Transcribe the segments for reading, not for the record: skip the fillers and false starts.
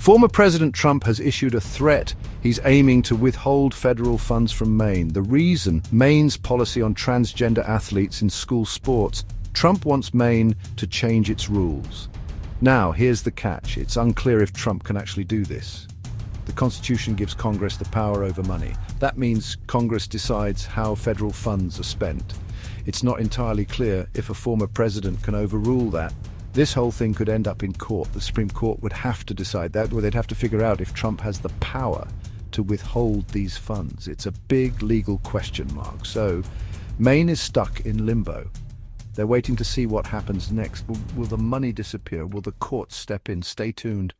Former President Trump has issued a threat. He's aiming to withhold federal funds from Maine. The reason: Maine's policy on transgender athletes in school sports. Trump wants Maine to change its rules. Now, here's the catch. It's unclear if Trump can actually do this. The Constitution gives Congress the power over money. That means Congress decides how federal funds are spent. It's not entirely clear if a former president can overrule that. This whole thing could end up in court. The Supreme Court would have to decide that, or they'd have to figure out if Trump has the power to withhold these funds. It's a big legal question mark. So, Maine is stuck in limbo. They're waiting to see what happens next. Will the money disappear? Will the courts step in? Stay tuned.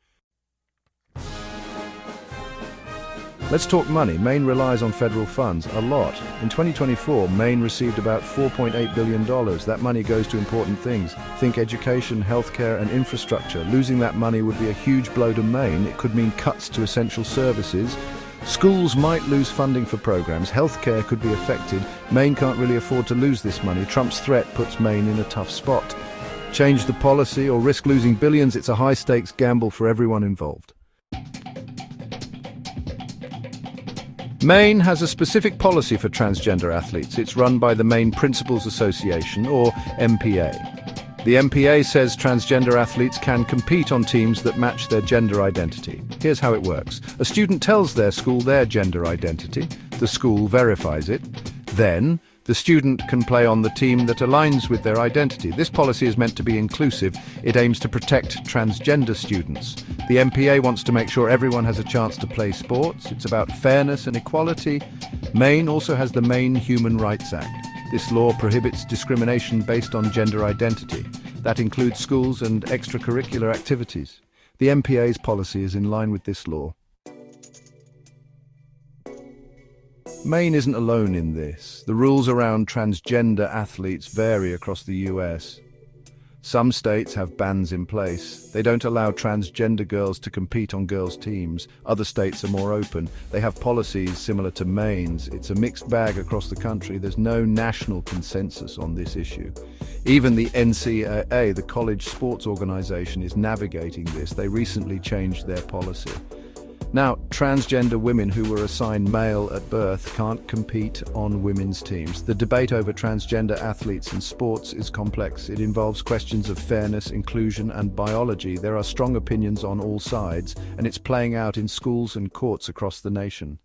Let's talk money. Maine relies on federal funds a lot. In 2024, Maine received about $4.8 billion. That money goes to important things. Think education, healthcare, and infrastructure. Losing that money would be a huge blow to Maine. It could mean cuts to essential services. Schools might lose funding for programs. Healthcare could be affected. Maine can't really afford to lose this money. Trump's threat puts Maine in a tough spot. Change the policy or risk losing billions. It's a high-stakes gamble for everyone involved. Maine has a specific policy for transgender athletes. It's run by the Maine Principals Association, or MPA. The MPA says transgender athletes can compete on teams that match their gender identity. Here's how it works. A student tells their school their gender identity. The school verifies it. Then, the student can play on the team that aligns with their identity. This policy is meant to be inclusive. It aims to protect transgender students. The MPA wants to make sure everyone has a chance to play sports. It's about fairness and equality. Maine also has the Maine Human Rights Act. This law prohibits discrimination based on gender identity. That includes schools and extracurricular activities. The MPA's policy is in line with this law. Maine isn't alone in this. The rules around transgender athletes vary across the US. Some states have bans in place. They don't allow transgender girls to compete on girls' teams. Other states are more open. They have policies similar to Maine's. It's a mixed bag across the country. There's no national consensus on this issue. Even the NCAA, the college sports organization, is navigating this. They recently changed their policy. Now, transgender women who were assigned male at birth can't compete on women's teams. The debate over transgender athletes in sports is complex. It involves questions of fairness, inclusion, and biology. There are strong opinions on all sides, and it's playing out in schools and courts across the nation.